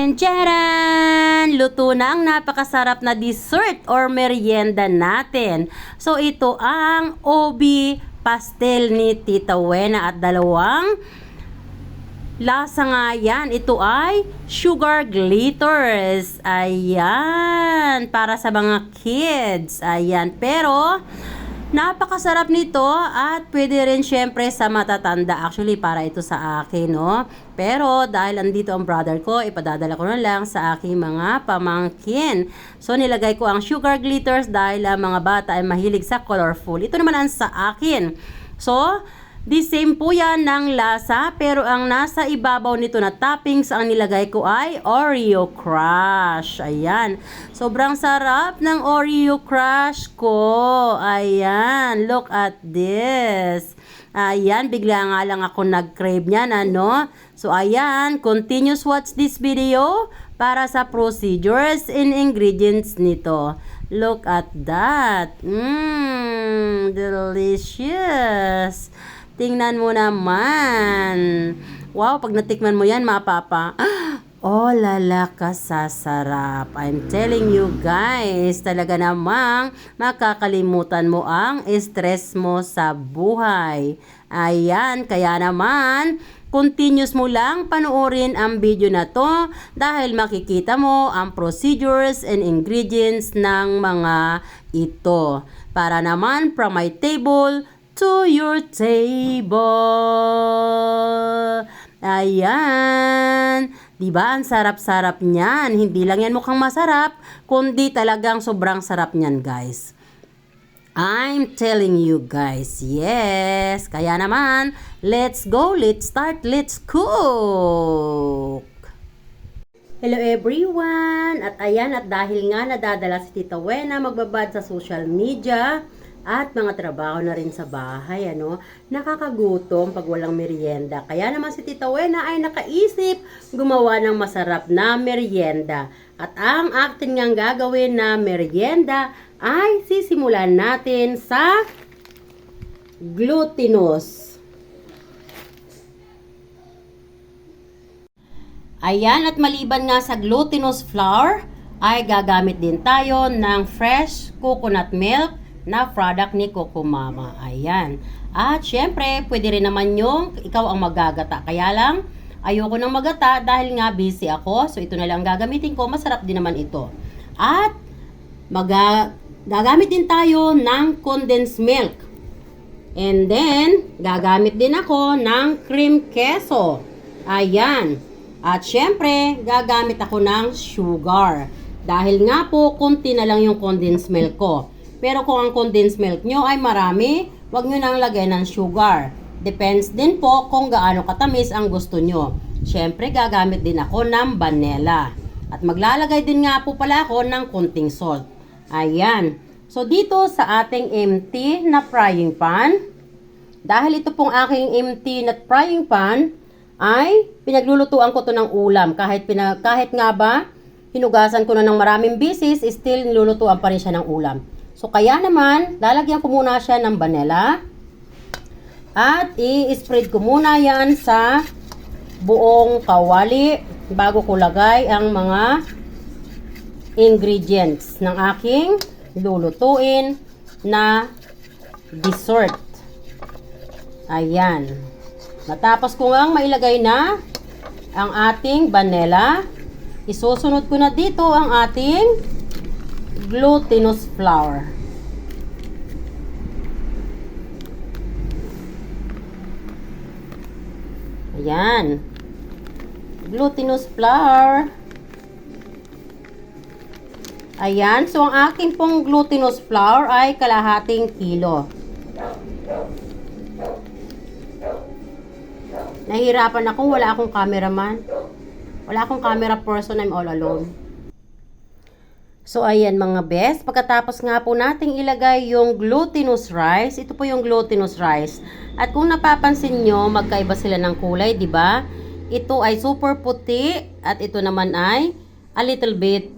And tcharan! Luto na ang napakasarap na dessert or merienda natin. So ito ang obi pastel ni Tita Wena at dalawang lasa nga yan. Ito ay sugar glitters. Ayan. Para sa mga kids. Ayan. Pero napakasarap nito at pwede rin syempre sa matatanda. Actually, para ito sa akin, no? Pero dahil andito ang brother ko, ipadadala ko na lang sa aking mga pamangkin. So, nilagay ko ang sugar glitters dahil ang mga bata ay mahilig sa colorful. Ito naman ang sa akin. So, the same po yan ng lasa, pero ang nasa ibabaw nito na toppings ang nilagay ko ay Oreo Crush. Ayan. Sobrang sarap ng Oreo Crush ko. Ayan. Look at this. Ayan. Bigla nga lang ako nag-crave niyan, ano? So, ayan. Continuous watch this video para sa procedures and ingredients nito. Look at that. Delicious. Tingnan mo naman. Wow, pag natikman mo yan, mapapa. Oh, lala ka sasarap. I'm telling you guys, talaga namang makakalimutan mo ang stress mo sa buhay. Ayan, kaya naman, continuous mo lang panoorin ang video na to dahil makikita mo ang procedures and ingredients ng mga ito. Para naman from my table to your table. Ayan. Diba? Ang sarap-sarap niyan. Hindi lang yan mukhang masarap, kundi talagang sobrang sarap niyan, guys. I'm telling you, guys. Yes. Kaya naman, let's go. Let's start. Let's cook. Hello everyone. At ayan, at dahil nga nadadala si Tita Wena magbabad sa social media, at mga trabaho na rin sa bahay, ano, nakakagutom pag walang merienda. Kaya naman si Tita Wena ay nakaisip gumawa ng masarap na merienda. At ang atin ngang gagawin na merienda ay sisimulan natin sa glutinous. Ayan, at maliban nga sa glutinous flour, ay gagamit din tayo ng fresh coconut milk na product ni Coco Mama. Ayan. At syempre, pwede rin naman yung ikaw ang magagata. Kaya lang, ayoko nang magata dahil nga busy ako. So, ito na lang gagamitin ko. Masarap din naman ito. At, gagamit din tayo ng condensed milk. And then, gagamit din ako ng cream queso. Ayan. At syempre, gagamit ako ng sugar. Dahil nga po, konti na lang yung condensed milk ko. Pero kung ang condensed milk nyo ay marami, huwag nyo nang lagay ng sugar. Depends din po kung gaano katamis ang gusto nyo. Siyempre, gagamit din ako ng vanilla. At maglalagay din nga po pala ako ng konting salt. Ayan. So, dito sa ating empty na frying pan, dahil ito pong aking empty na frying pan, ay pinaglulutuan ko to ng ulam. Kahit nga ba, hinugasan ko na ng maraming bisis, still nilulutuan pa rin siya ng ulam. So, kaya naman, lalagyan ko muna siya ng vanilla. At i-spread ko muna yan sa buong kawali bago ko lagay ang mga ingredients ng aking lulutuin na dessert. Ayan. Matapos ko ngang mailagay na ang ating vanilla, isusunod ko na dito ang ating glutinous flour. Ayan. Glutinous flour. Ayan. So, ang aking pong glutinous flour ay kalahating kilo. Nahihirapan ako. Wala akong cameraman. Wala akong camera person. I'm all alone. So, ayan mga best. Pagkatapos nga po nating ilagay yung glutinous rice. Ito po yung glutinous rice. At kung napapansin nyo, magkaiba sila ng kulay, di ba? Ito ay super puti at ito naman ay a little bit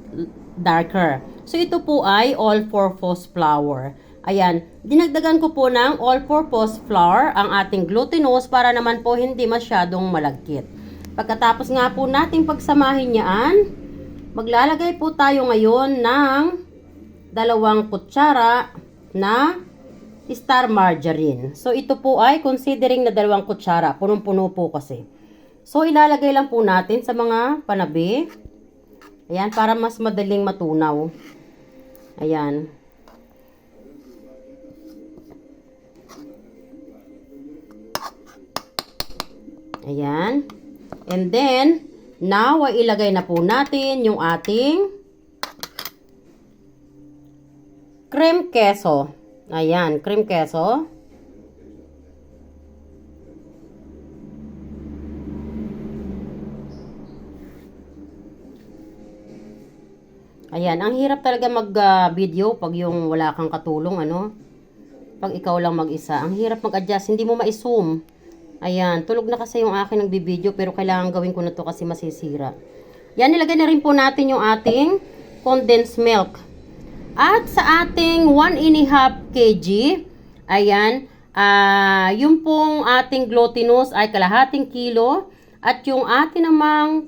darker. So, ito po ay all-purpose flour. Ayan, dinagdagan ko po ng all-purpose flour ang ating glutinous para naman po hindi masyadong malagkit. Pagkatapos nga po nating pagsamahin yan, maglalagay po tayo ngayon ng 2 kutsara na star margarine. So, ito po ay considering na 2 kutsara. Punong-puno po kasi. So, ilalagay lang po natin sa mga panabi. Ayan, para mas madaling matunaw. Ayan. Ayan. And then, now, ay ilagay na po natin yung ating cream queso. Ayan, cream queso. Ayan, ang hirap talaga mag-video pag yung wala kang katulong, ano? Pag ikaw lang mag-isa. Ang hirap mag-adjust, hindi mo ma-zoom. Ayan, tulog na kasi yung akin nagbibideo pero kailangan gawin ko na to kasi masisira. Yan, nilagay na rin po natin yung ating condensed milk. At sa ating 1.5 kg, ayan, yung pong ating glutinous ay 1/2 kilo. At yung ating namang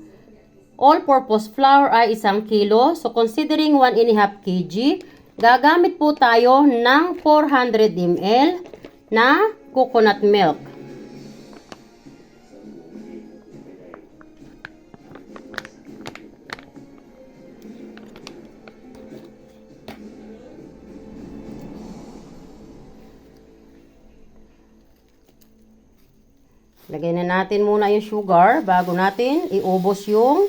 all-purpose flour ay 1 kilo. So, considering 1.5 kg, gagamit po tayo ng 400 ml na coconut milk. Lagay na natin muna yung sugar bago natin iubos yung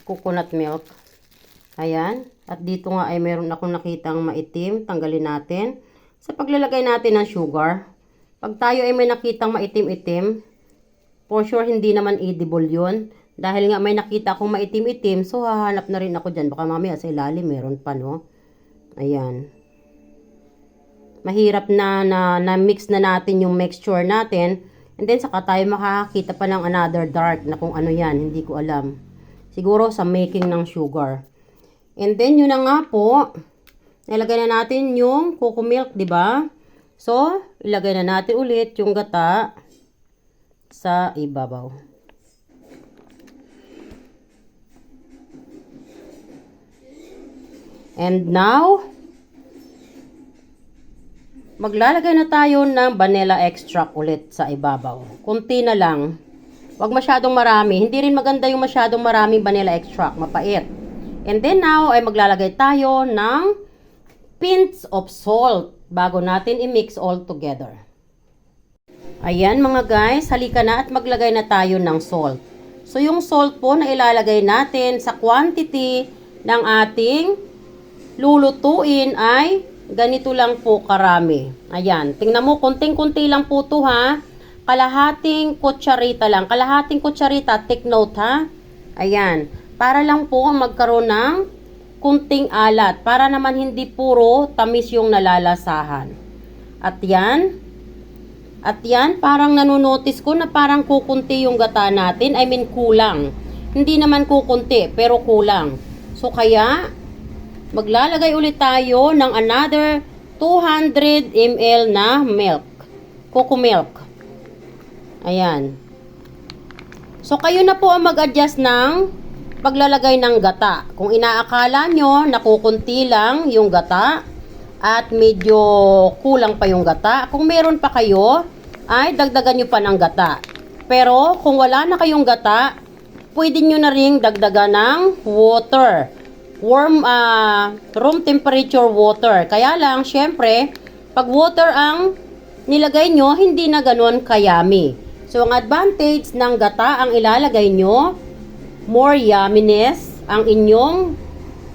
coconut milk. Ayan. At dito nga ay meron akong nakitang maitim. Tanggalin natin. Sa paglalagay natin ng sugar, pag tayo ay may nakitang maitim-itim, for sure hindi naman edible yun. Dahil nga may nakita akong maitim-itim, so hahanap na rin ako dyan. Baka mamaya sa ilalim meron pa, no? Ayan. Mahirap na mix na natin yung mixture natin. And then saka tayo makakita pa ng another dark na kung ano yan. Hindi ko alam. Siguro sa making ng sugar. And then yun na nga po. Nilagay na natin yung coco milk, di ba? So, ilagay na natin ulit yung gata sa ibabaw. And now, maglalagay na tayo ng vanilla extract ulit sa ibabaw. Kunti na lang. Huwag masyadong marami. Hindi rin maganda yung masyadong maraming vanilla extract. Mapait. And then now, ay maglalagay tayo ng pinch of salt bago natin i-mix all together. Ayan mga guys, halika na at maglagay na tayo ng salt. So yung salt po na ilalagay natin sa quantity ng ating lulutuin ay ganito lang po karami. Ayan, tingnan mo, kunting-kunti lang po to ha. Kalahating kutsarita lang. Kalahating kutsarita, take note ha. Ayan, para lang po magkaroon ng kunting alat. Para naman hindi puro tamis yung nalalasahan. At yan, parang nanunotice ko na parang kukunti yung gata natin. I mean, kulang. Hindi naman kukunti, pero kulang. So, kaya, maglalagay ulit tayo ng another 200 ml na milk. Coco milk. Ayan. So, kayo na po ang mag-adjust ng paglalagay ng gata. Kung inaakala nyo, nakukunti lang yung gata at medyo kulang pa yung gata. Kung meron pa kayo, ay dagdagan nyo pa ng gata. Pero, kung wala na kayong gata, pwede nyo na ring dagdagan ng water. Room temperature water. Kaya lang, syempre, pag water ang nilagay nyo, hindi na ganun kayami. So, ang advantage ng gata ang ilalagay nyo, more yumminess ang inyong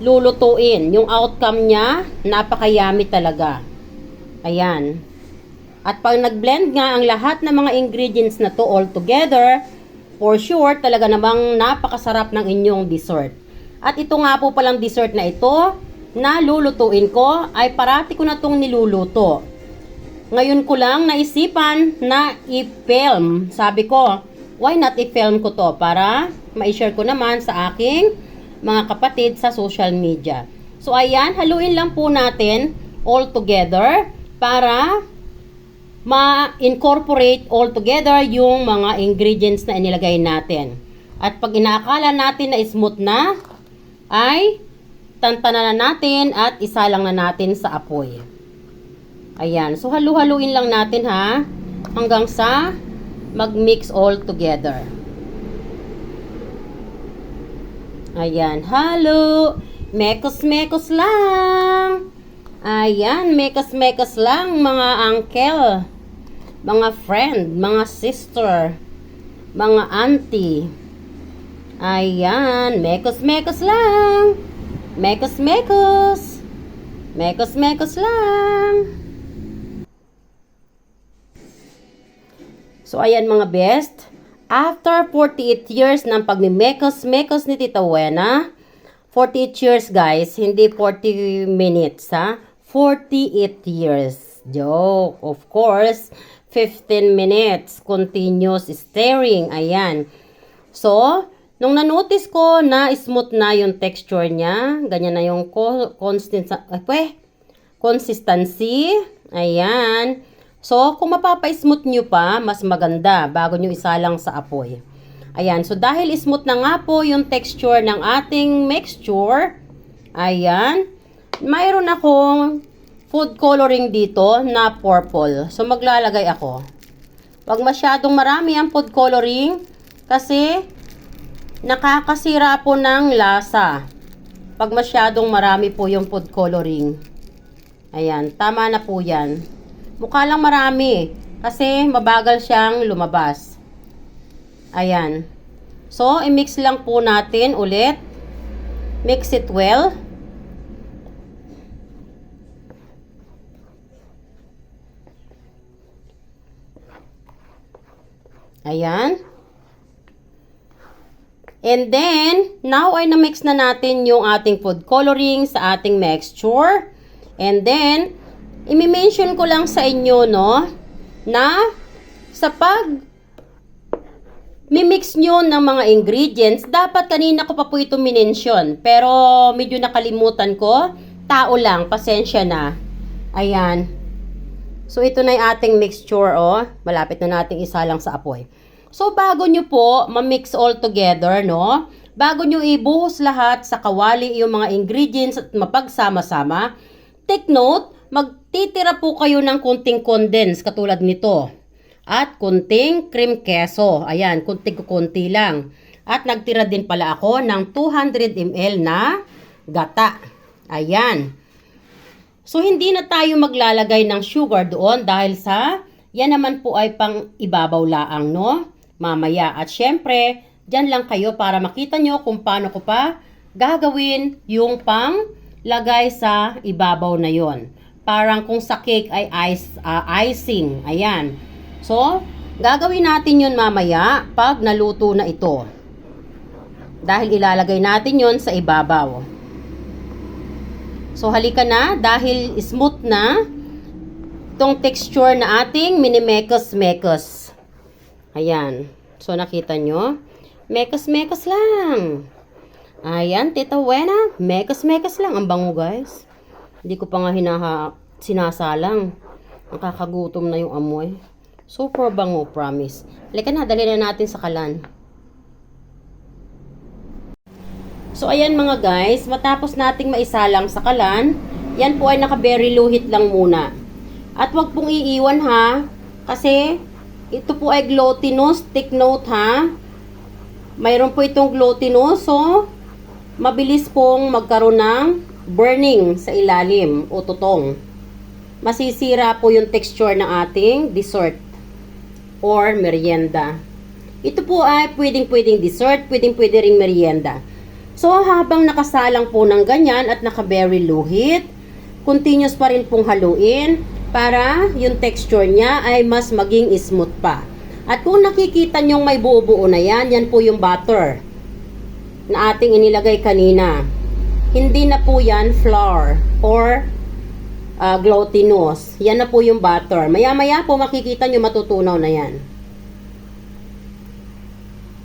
lulutuin. Yung outcome niya, napaka-yummy talaga. Ayan. At pag nag-blend nga ang lahat ng mga ingredients na to all together, for sure, talaga namang napakasarap ng inyong dessert. At ito nga po palang dessert na ito, na lulutuin ko, ay parati ko na itong niluluto. Ngayon ko lang naisipan na i-film. Sabi ko, why not i-film ko to para ma-share ko naman sa aking mga kapatid sa social media. So ayan, haluin lang po natin all together para ma-incorporate all together yung mga ingredients na inilagay natin. At pag inaakala natin na smooth na, ay tantanan na natin at isalang na natin sa apoy. Ayan. So, halu-haluin lang natin ha, hanggang sa mag-mix all together. Ayan. Halo. Mekos-mekos lang. Ayan. Mekos-mekos lang mga uncle, mga friend, mga sister, mga auntie. Ayan. Mekos-mekos lang. Mekos-mekos. Mekos-mekos lang. So, ayan mga best. After 48 years ng pagmimekos-mekos ni Tita Wena, 48 years guys, hindi 40 minutes ha. 48 years. Joke. Of course, 15 minutes. Continuous stirring. Ayan. So, nung na-notice ko na smooth na yung texture niya, ganyan na yung consistency. Ayan. So, kung mapapa-smooth nyo pa, mas maganda bago nyo isalang sa apoy. Ayan. So, dahil smooth na nga po yung texture ng ating mixture, ayan, mayroon akong food coloring dito na purple. So, maglalagay ako. Huwag masyadong marami ang food coloring kasi nakakasira po ng lasa pag masyadong marami po yung food coloring. Ayan, tama na po yan. Mukha lang marami kasi mabagal siyang lumabas. Ayan. So, i-mix lang po natin ulit. Mix it well. Ayan. And then, now ay na-mix na natin yung ating food coloring sa ating mixture. And then, i-mention ko lang sa inyo, no, na sa mimix nyo ng mga ingredients, dapat kanina ko pa po ito minention. Pero, medyo nakalimutan ko. Tao lang, pasensya na. Ayan. So, ito na yung ating mixture, oh. Malapit na nating isalang sa apoy. So, bago nyo po ma-mix all together, no? Bago nyo ibuhos lahat sa kawali yung mga ingredients at mapagsama-sama, take note, magtitira po kayo ng kunting condense katulad nito. At kunting cream queso. Ayan, kunti lang. At nagtira din pala ako ng 200 ml na gata. Ayan. So, hindi na tayo maglalagay ng sugar doon dahil sa, yan naman po ay pang ibabaw laang, no? Mamaya. At syempre, dyan lang kayo para makita nyo kung paano ko pa gagawin yung pang lagay sa ibabaw na yon. Parang kung sa cake ay icing. Ayan. So, gagawin natin yun mamaya pag naluto na ito. Dahil ilalagay natin yon sa ibabaw. So, halika na. Dahil smooth na itong texture na ating mini-mekos-mekos. Ayan. So, nakita nyo? Mekos-mekos lang. Ayan, Tita Wena. Mekos-mekos lang. Ang bango, guys. Hindi ko pa nga sinasalang. Nakakagutom na yung amoy. Super bango, promise. Halika na, dali na natin sa kalan. So, ayan mga guys, matapos nating maisalang sa kalan, yan po ay naka-very luhit lang muna. At wag pong iiwan ha, kasi ito po ay glutinous, take note ha. Mayroon po itong glutinous, so mabilis pong magkaroon ng burning sa ilalim o tutong. Masisira po yung texture ng ating dessert or merienda. Ito po ay pwedeng dessert, pwedeng ring merienda. So, habang nakasalang po ng ganyan at naka-very luhit, continuous pa rin pong haluin para yung texture niya ay mas maging smooth pa. At kung nakikita nyong may buo-buo na yan, yan po yung butter na ating inilagay kanina. Hindi na po yan flour or glutinous. Yan na po yung butter. Maya-maya po makikita nyo matutunaw na yan.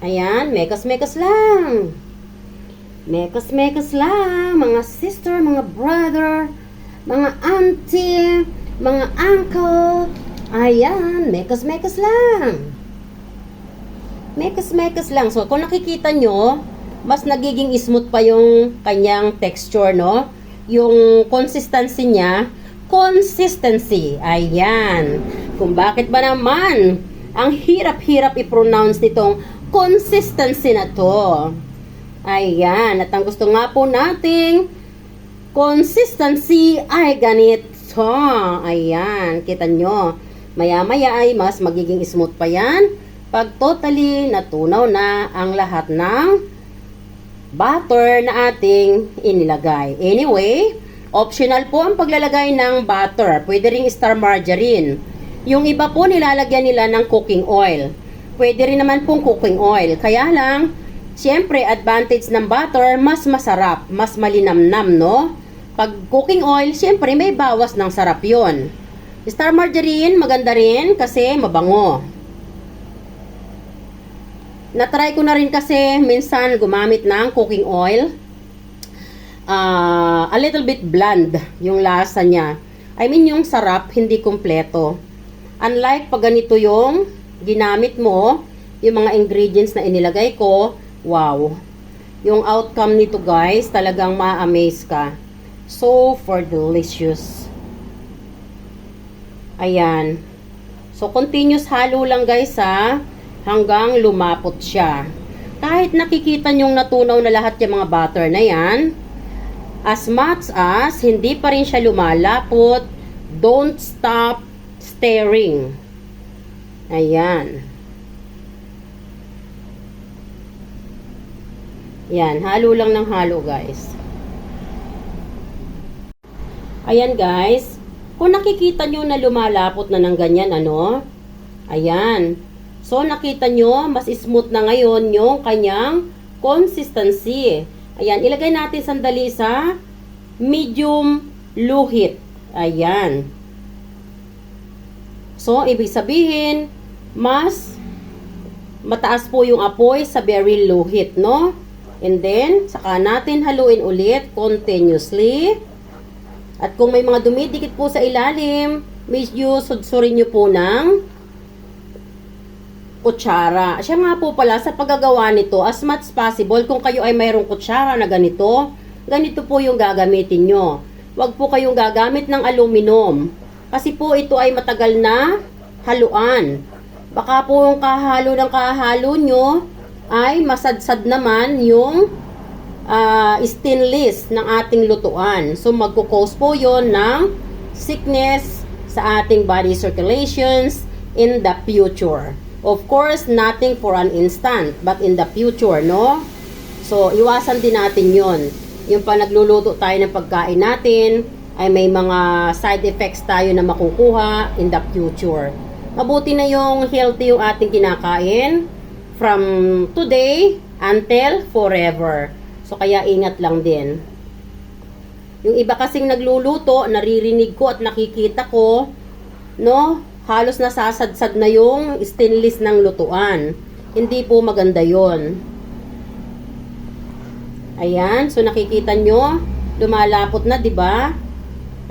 Ayan, mekos-mekos lang. Mekos-mekos lang, mga sister, mga brother, mga auntie, mga uncle, Ayan, mekos-mekos lang. Mekos-mekos lang. So, kung nakikita nyo, mas nagiging smooth pa yung kanyang texture, no? Yung consistency niya, consistency. Ayan. Kung bakit ba naman ang hirap-hirap i-pronounce nitong consistency na to. Ayan. At ang gusto nga po nating consistency ay ganito. Ayan. Kita nyo. Maya-maya ay mas magiging smooth pa yan pag totally natunaw na ang lahat ng butter na ating inilagay. Anyway, optional po ang paglalagay ng butter. Pwede ring star margarine. Yung iba po nilalagyan nila ng cooking oil. Pwede rin naman pong cooking oil. Kaya lang, siyempre, advantage ng butter, mas masarap, mas malinamnam, no? Pag cooking oil, siyempre, may bawas ng sarap yon. Star margarine, maganda rin kasi mabango. Na-try ko na rin kasi minsan gumamit ng cooking oil. A little bit bland yung lasa niya. I mean yung sarap, hindi kumpleto. Unlike pag ganito yung ginamit mo, yung mga ingredients na inilagay ko, wow. Yung outcome nito guys, talagang ma-amaze ka. So for delicious. Ayan. So continuous halo lang guys ha, hanggang lumapot siya. Kahit nakikita nyong natunaw na lahat yung mga butter na yan, as much as hindi pa rin siya lumalapot, don't stop stirring. Ayan. Yan, halo lang ng halo guys. Ayan guys, kung nakikita nyo na lumalapot na ng ganyan, ano? Ayan. So, nakita nyo, mas smooth na ngayon yung kanyang consistency. Ayan, ilagay natin sandali sa medium low heat. Ayan. So, ibig sabihin, mas mataas po yung apoy sa very low heat, no? And then, saka natin haluin ulit continuously. At kung may mga dumidikit po sa ilalim, medyo sudsurin nyo po ng kutsara. Siya nga po pala sa paggagawa nito, as much as possible, kung kayo ay mayroong kutsara na ganito, ganito po yung gagamitin nyo. Huwag po kayong gagamit ng aluminum. Kasi po ito ay matagal na haluan. Baka po yung kahalo ng kahalo nyo ay masadsad naman yung stainless ng ating lutuan. So magkukause po yon ng sickness sa ating body circulations in the future. Of course, nothing for an instant, but in the future, no? So iwasan din natin yon. Yung pa nagluluto tayo ng pagkain natin, ay may mga side effects tayo na makukuha in the future. Mabuti na yung healthy yung ating kinakain from today until forever. So, kaya ingat lang din. Yung iba kasing nagluluto, naririnig ko at nakikita ko, no, halos nasasadsad na yung stainless ng lutuan. Hindi po maganda yon. Ayan, so nakikita nyo, lumalapot na, di ba?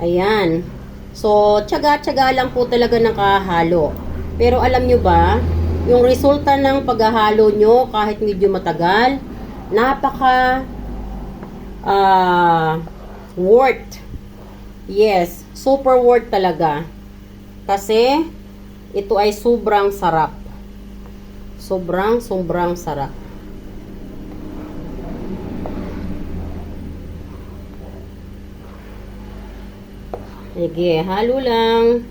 Ayan. So, tiyaga-tiyaga lang po talaga ng kahalo. Pero alam nyo ba, yung resulta ng paghahalo nyo, kahit medyo matagal, napaka worth. Yes, super worth talaga. Kasi ito ay sobrang sarap. Sobrang sarap. Sige, halo lang.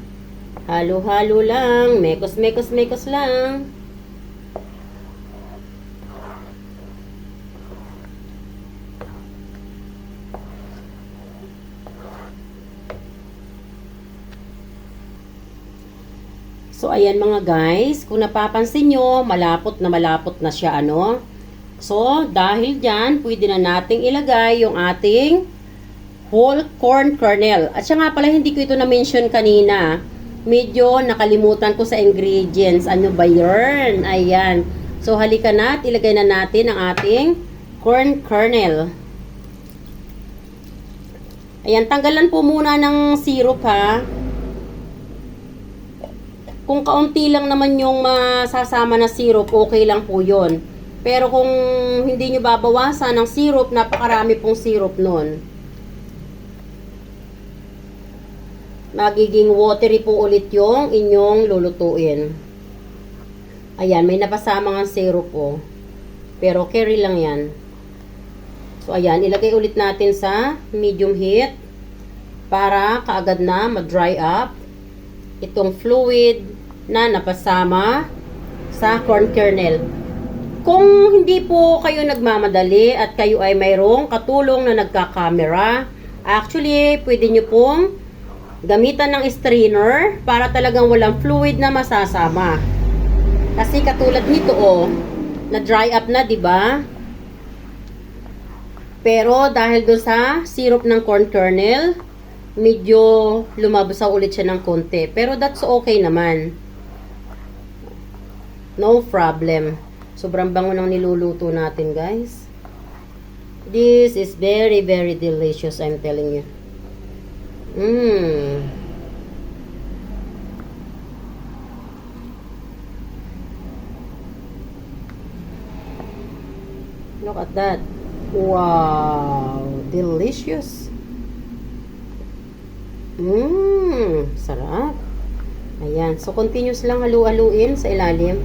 Halo-halo lang. Mekos lang. So, ayan mga guys, kung napapansin nyo, malapot na siya, ano? So, dahil dyan, pwede na nating ilagay yung ating whole corn kernel. At siya nga pala, hindi ko ito na-mention kanina. Medyo nakalimutan ko sa ingredients. Ano ba yun? Ayan. So, halika na at ilagay na natin ang ating corn kernel. Ayan, tanggalan po muna ng syrup ha. Kung kaunti lang naman yung masasama na syrup, okay lang po yun. Pero kung hindi nyo babawasan ng syrup, napakarami pong syrup nun. Magiging watery po ulit yung inyong lulutuin. Ayan, may napasama ng syrup po. Pero carry lang yan. So, ayan, ilagay ulit natin sa medium heat para kaagad na ma-dry up itong fluid na napasama sa corn kernel. Kung hindi po kayo nagmamadali at kayo ay mayroong katulong na nagka-camera, actually, pwede nyo pong gamitan ng strainer para talagang walang fluid na masasama. Kasi katulad nito, oh, na dry up na, 'di ba? Pero dahil doon sa syrup ng corn kernel, medyo lumabasaw ulit siya ng konti. Pero that's okay naman. No problem. Sobrang bango ng niluluto natin, guys. This is very, very delicious, I'm telling you. Look at that. Wow, delicious. Sarap. Ayan, so continuous lang halu-haluin sa ilalim.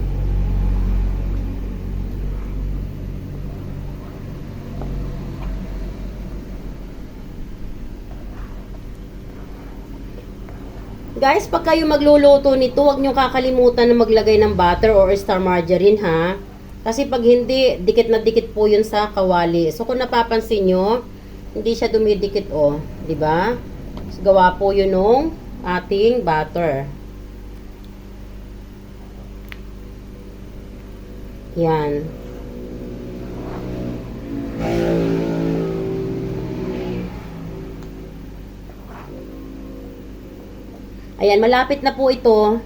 Guys, pag kayo magluluto nito, huwag nyo kakalimutan na maglagay ng butter or star margarine, ha? Kasi pag hindi, dikit na dikit po yun sa kawali. So, kung napapansin nyo, hindi siya dumidikit, oh. Diba? So, gawa po yun ng ating butter. Yan. Ayan, malapit na po ito.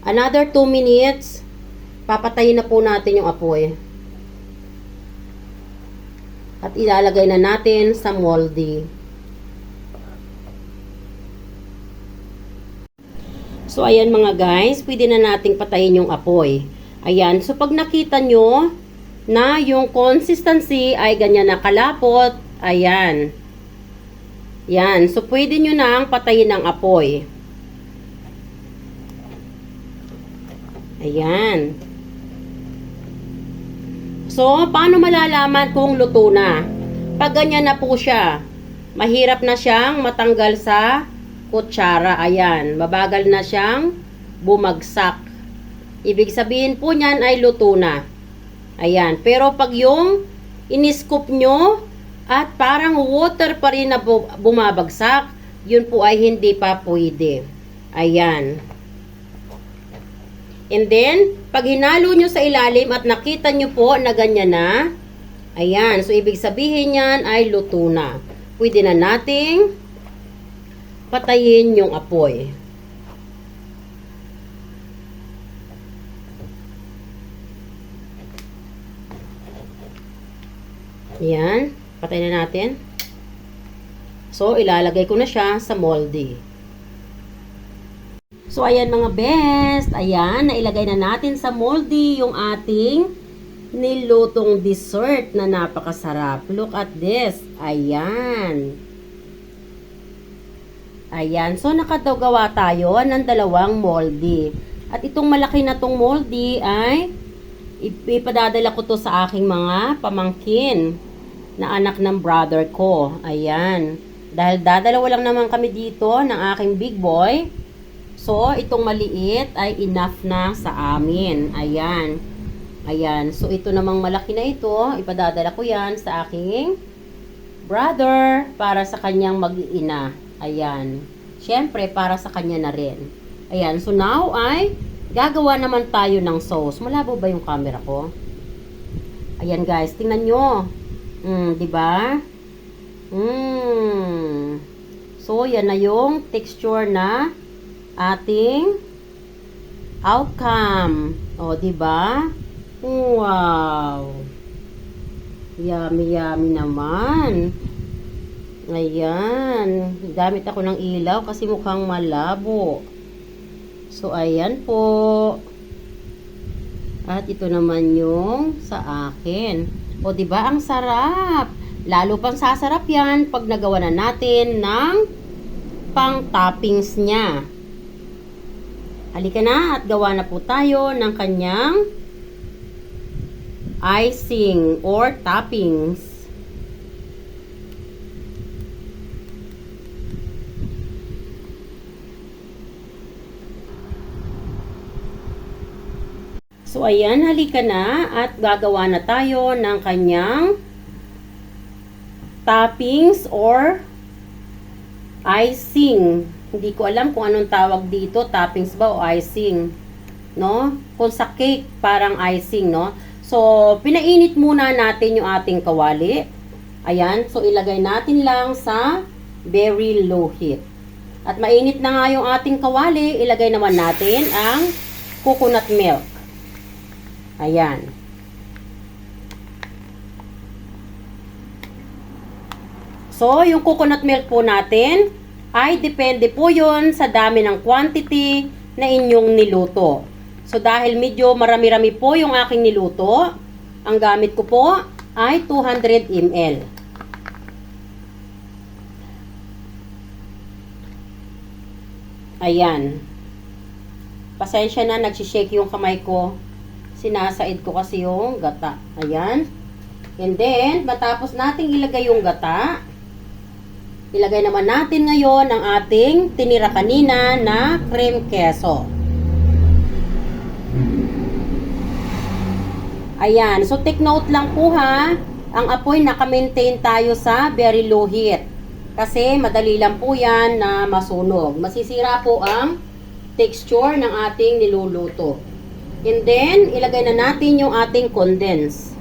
Another 2 minutes, papatayin na po natin yung apoy. At ilalagay na natin sa moldy. So, ayan mga guys, pwede na nating patayin yung apoy. Ayan, so pag nakita nyo na yung consistency ay ganyan na kalapot, ayan. Yan, so pwede nyo na ang patayin ng apoy. Ayan. So, paano malalaman kung luto na? Pag ganyan na po siya, mahirap na siyang matanggal sa kutsara. Ayan, mabagal na siyang bumagsak. Ibig sabihin po niyan ay luto na. Ayan, pero pag yung iniscoop nyo at parang water pa rin na bumabagsak, yun po ay hindi pa pwede. Ayan. And then, pag hinalo nyo sa ilalim at nakita nyo po na ganyan na, ayan, so ibig sabihin yan ay luto na. Pwede na nating patayin yung apoy. Ayan, patayin na natin. So, ilalagay ko na siya sa moldy. So, ayan mga best. Ayan, nailagay na natin sa moldy yung ating nilutong dessert na napakasarap. Look at this. Ayan. Ayan. So, nakagawa tayo ng 2 moldy. At itong malaki na tong moldy ay ipadadala ko to sa aking mga pamangkin na anak ng brother ko. Ayan. Dahil dadalawa lang naman kami dito ng aking big boy. So, itong maliit ay enough na sa amin. Ayan. Ayan. So, ito namang malaki na ito, ipadadala ko yan sa aking brother para sa kanyang mag-iina. Ayan. Siyempre, para sa kanya na rin. Ayan. So, now ay gagawa naman tayo ng sauce. Malabo ba yung camera ko? Ayan guys, tingnan nyo. Diba? So, yan na yung texture na ating outcome. O, diba? Wow! Yummy, yummy naman. Ayan. Gamit ako ng ilaw kasi mukhang malabo. So, ayan po. At ito naman yung sa akin. O, diba? Ang sarap. Lalo pang sasarap yan pag nagawa na natin ng pang-toppings niya. Halika na at gawa na po tayo ng kanyang icing or toppings. So, ayan, halika na at gagawa na tayo ng kanyang toppings or icing. Hindi ko alam kung anong tawag dito, toppings ba o icing, no? Kung sa cake, parang icing, no? So, pinainit muna natin yung ating kawali. Ayan, so ilagay natin lang sa very low heat. At mainit na nga yung ating kawali, ilagay naman natin ang coconut milk. Ayan. So, yung coconut milk po natin ay depende po yun sa dami ng quantity na inyong niluto. So, dahil medyo marami-rami po yung aking niluto, ang gamit ko po ay 200 ml. Ayan. Pasensya na, nagsishake yung kamay ko. Sinasaid ko kasi yung gata. Ayan. And then, matapos nating ilagay yung gata, ilagay naman natin ngayon ang ating tinira kanina na cream queso. Ayan. So, take note lang po ha. Ang apoy naka-maintain tayo sa very low heat. Kasi madali lang po yan na masunog. Masisira po ang texture ng ating niluluto. And then, ilagay na natin yung ating condense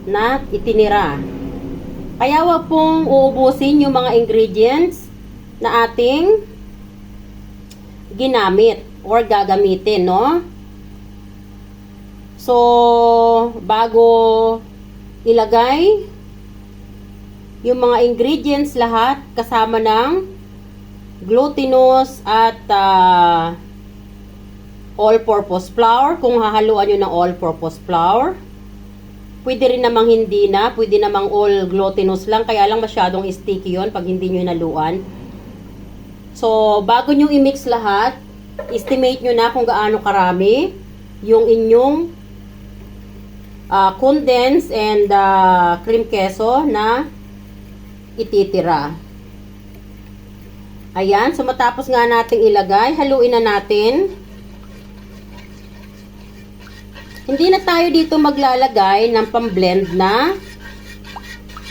na itinira. Kaya wag pong uubusin yung mga ingredients na ating ginamit or gagamitin, no? So, bago ilagay yung mga ingredients lahat kasama ng glutinous at all-purpose flour, kung hahaluan nyo ng all-purpose flour. Pwede rin namang hindi na, pwede namang all glutinous lang, kaya lang masyadong sticky yon pag hindi nyo naluan. So, bago nyo i-mix lahat, estimate nyo na kung gaano karami yung inyong condense and cream queso na ititira. Ayan, so matapos nga nating ilagay, haluin na natin. Hindi na tayo dito maglalagay ng pamblend na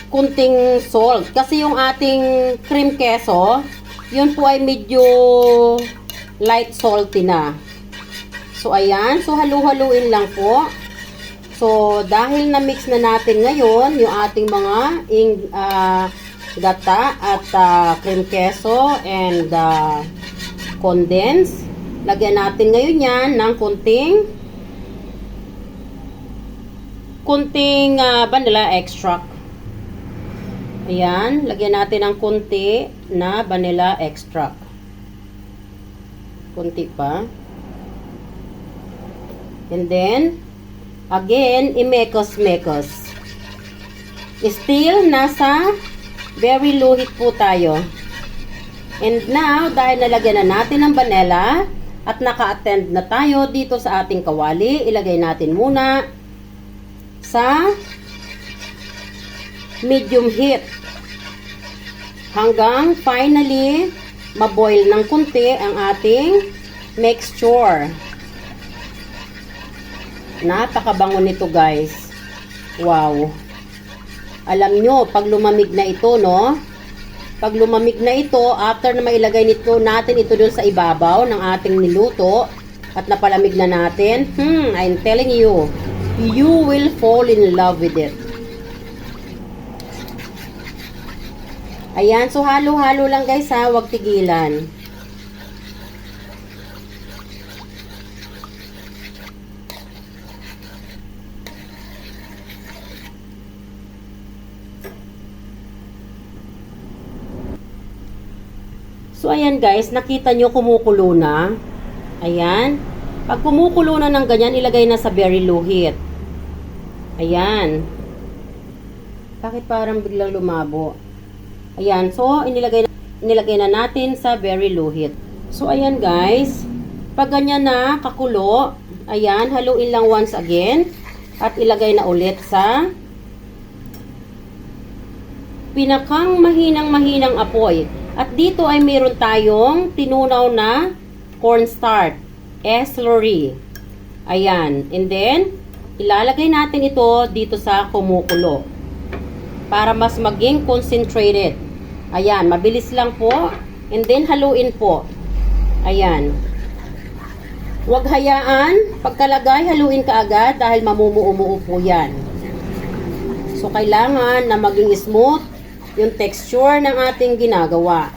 kunting salt. Kasi yung ating cream queso, yun po ay medyo light salty na. So, ayan. So, halu-haluin lang po. So, dahil na-mix na natin ngayon yung ating mga gata at cream queso and condense, lagyan natin ngayon yan ng kunting vanilla extract. Ayan, lagyan natin ng kunti na vanilla extract. Kunti pa. And then, again, imekos-mekos. Still, nasa very low heat po tayo. And now, dahil nalagyan na natin ng vanilla at naka-attend na tayo dito sa ating kawali, ilagay natin muna sa medium heat hanggang finally maboil ng kunti ang ating mixture. Napakabango nito, guys. Wow. Alam nyo, pag lumamig na ito, no? Pag lumamig na ito, after na mailagay nito natin ito dun sa ibabaw ng ating niluto at napalamig na natin, I'm telling you, you will fall in love with it. Ayan, so halo-halo lang guys ha, huwag tigilan. So, ayan guys, nakita nyo kumukulo na. Ayan. Pag kumukulo na ng ganyan, ilagay na sa very low heat. Ayan. Bakit parang biglang lumabo? Ayan. So, inilagay na natin sa very low heat. So, ayan guys. Pag ganyan na kakulo, ayan, haluin lang once again. At ilagay na ulit sa pinakang mahinang apoy. At dito ay meron tayong tinunaw na cornstarch, slurry. Ayan. And then, ilalagay natin ito dito sa kumukulo. Para mas maging concentrated. Ayan. Mabilis lang po. And then, haluin po. Ayan. Huwag hayaan. Pagkalagay, haluin ka agad dahil mamumuo po yan. So, kailangan na maging smooth yung texture ng ating ginagawa.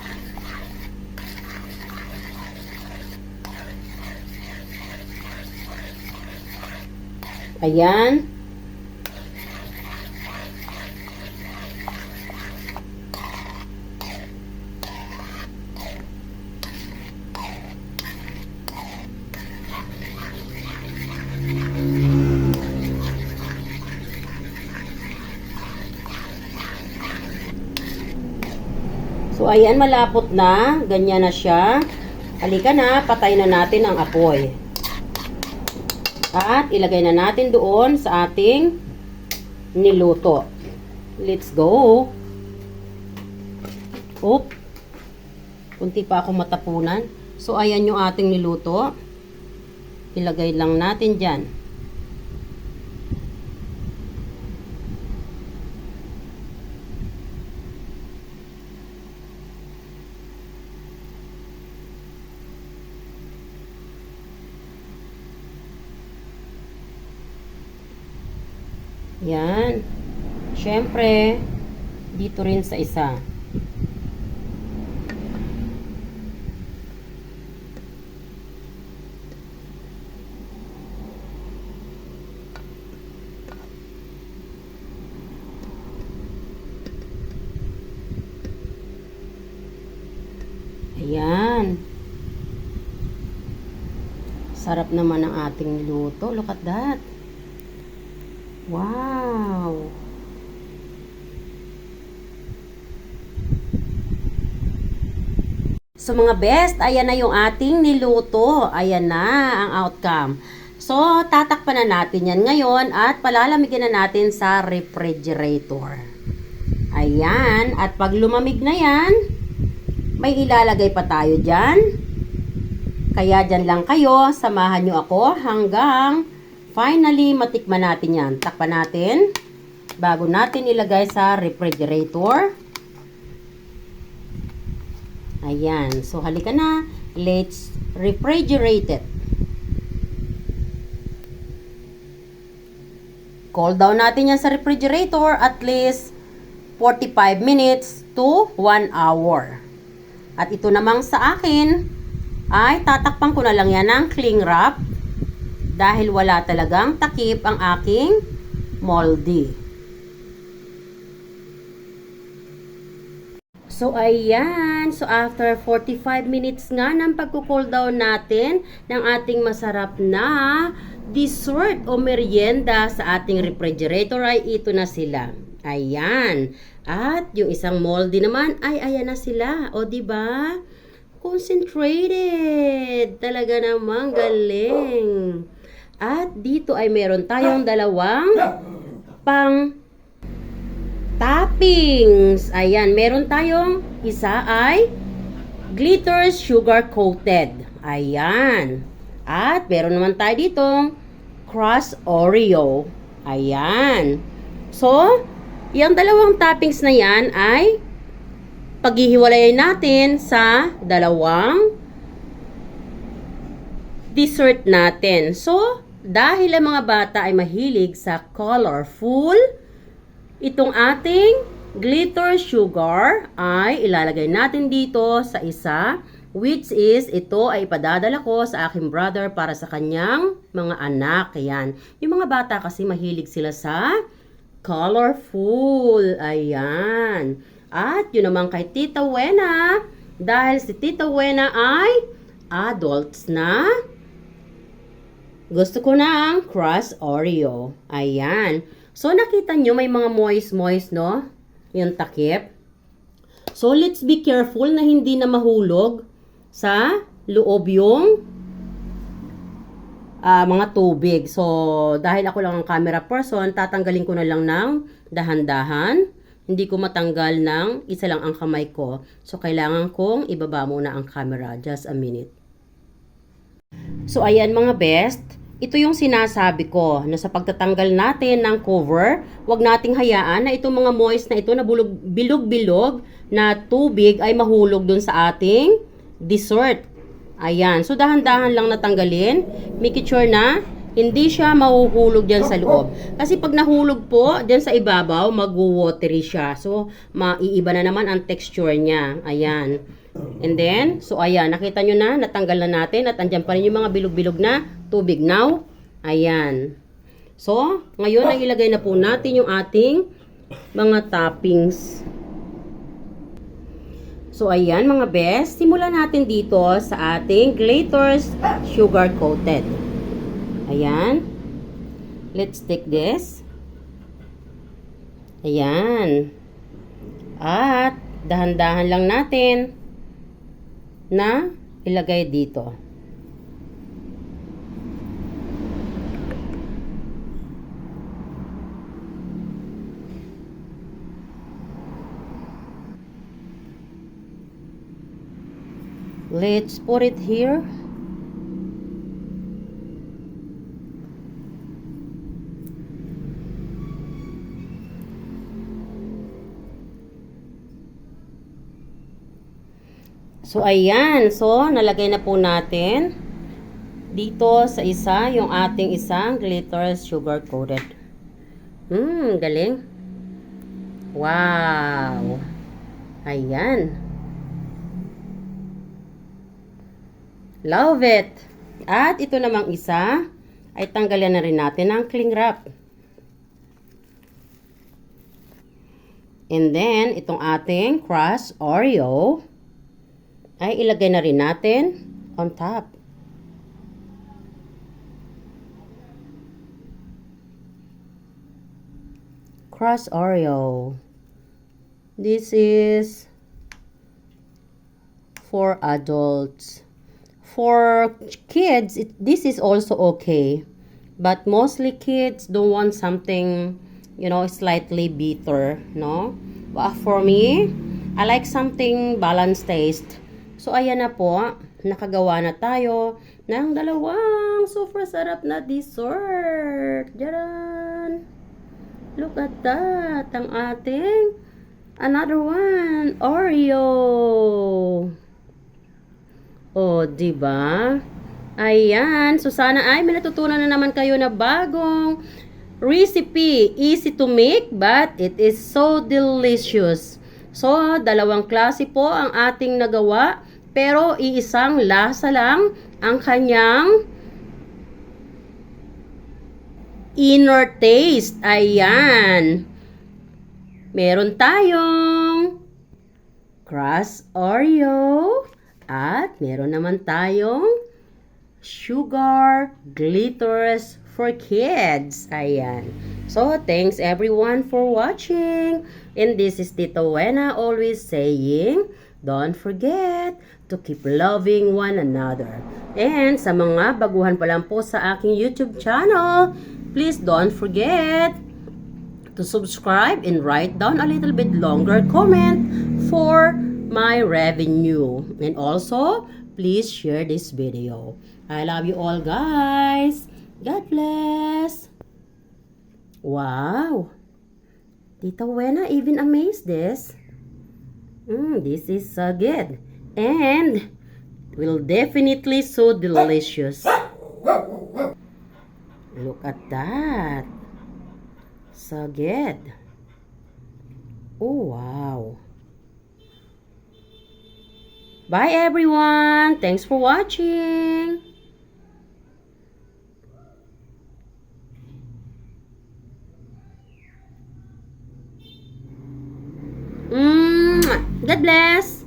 Ayan. So, ayan, malapot na. Ganyan na siya. Halika na, patay na natin ang apoy. At ilagay na natin doon sa ating niluto. Let's go. Oop. Kunti pa ako matapunan. So, ayan yung ating niluto. Ilagay lang natin dyan. Yan. Siyempre, dito rin sa isa. Ayan. Sarap naman ang ating niluto. Look at that. Wow! So mga best, ayan na yung ating niluto. Ayan na ang outcome. So, tatakpan na natin yan ngayon at palalamigin na natin sa refrigerator. Ayan. At pag lumamig na yan, may ilalagay pa tayo dyan. Kaya dyan lang kayo, samahan nyo ako hanggang finally, matikman natin yan. Takpan natin. Bago natin ilagay sa refrigerator. Ayan. So, halika na. Let's refrigerate it. Cool down natin yan sa refrigerator at least 45 minutes to 1 hour. At ito namang sa akin ay tatakpan ko na lang yan ng cling wrap. Dahil wala talagang takip ang aking moldy. So, ayan. So, after 45 minutes nga ng pagko-cool down natin ng ating masarap na dessert o merienda sa ating refrigerator ay ito na sila. Ayan. At yung isang moldy naman ay ayan na sila. O, diba? Concentrated. Talaga namang galing. At dito ay meron tayong dalawang pang toppings. Ayan, meron tayong isa ay glitter sugar coated. Ayan. At meron naman tayo ditong crust Oreo. Ayan. So, yung dalawang toppings na yan ay paghihiwalayin natin sa dalawang dessert natin. So, dahil ang mga bata ay mahilig sa colorful, itong ating glitter sugar ay ilalagay natin dito sa isa, which is ito ay ipadadala ko sa aking brother para sa kanyang mga anak. Ayan. Yung mga bata kasi mahilig sila sa colorful. Ayan. At yun naman kay Tita Wena, Dahil si Tita Wena ay adults na. Gusto ko na ang Crush Oreo. Ayan. So, nakita nyo may mga moist-moist, no? Yung takip. So, let's be careful na hindi na mahulog sa loob yung mga tubig. So, dahil ako lang ang camera person, tatanggalin ko na lang ng dahan-dahan. Hindi ko matanggal ng isa lang ang kamay ko. So, kailangan kong ibaba muna ang camera. Just a minute. So, ayan mga best. Ito yung sinasabi ko na sa pagtatanggal natin ng cover, wag nating hayaan na itong mga moist na ito na bilog-bilog na tubig ay mahulog dun sa ating dessert. Ayan. So, dahan-dahan lang natanggalin. Make sure na hindi siya mahuhulog dyan sa loob. Kasi pag nahulog po dyan sa ibabaw, mag-watery siya. So, maiiba na naman ang texture niya. Ayan. And then, so ayan, nakita nyo na, natanggal na natin at andyan pa rin yung mga bilog-bilog na tubig. Now, ayan. So, ngayon ay ilagay na po natin yung ating mga toppings. So, ayan mga best, simulan natin dito sa ating Glitters Sugar Coated. Ayan. Let's take this. Ayan. At, dahan-dahan lang natin na ilagay dito. Let's put it here. So, ayan. So, nalagay na po natin dito sa isa, yung ating isang Glitters Sugar Coated. Galing. Wow. Ayan. Love it. At ito namang isa, ay tanggalin na rin natin ang cling wrap. And then, itong ating Crush Oreo ay ilagay na rin natin on top. Crush Oreo. This is for adults. For kids, this is also okay. But mostly kids don't want something, you know, slightly bitter, no? But for me, I like something balanced taste. So, ayan na po. Nakagawa na tayo ng dalawang super sarap na dessert. Diyan! Look at that! Ang ating another one, Oreo! Oh, diba? Ayan. So, sana ay may natutunan na naman kayo na bagong recipe. Easy to make, but it is so delicious. So, dalawang klase po ang ating nagawa. Pero, iisang lasa lang ang kanyang inner taste. Ayan. Meron tayong Crush Oreo. At meron naman tayong Sugar Glitters for Kids. Ayan. So, thanks everyone for watching. And this is Tita Wena always saying, don't forget to keep loving one another. And sa mga baguhan pa lang po sa aking YouTube channel, please don't forget to subscribe and write down a little bit longer comment for my revenue. And also, please share this video. I love you all, guys. God bless. Wow. Tita Wena even amazed this. This is so good. And will definitely so delicious. Look at that. So good. Oh, wow. Bye everyone. Thanks for watching. God bless.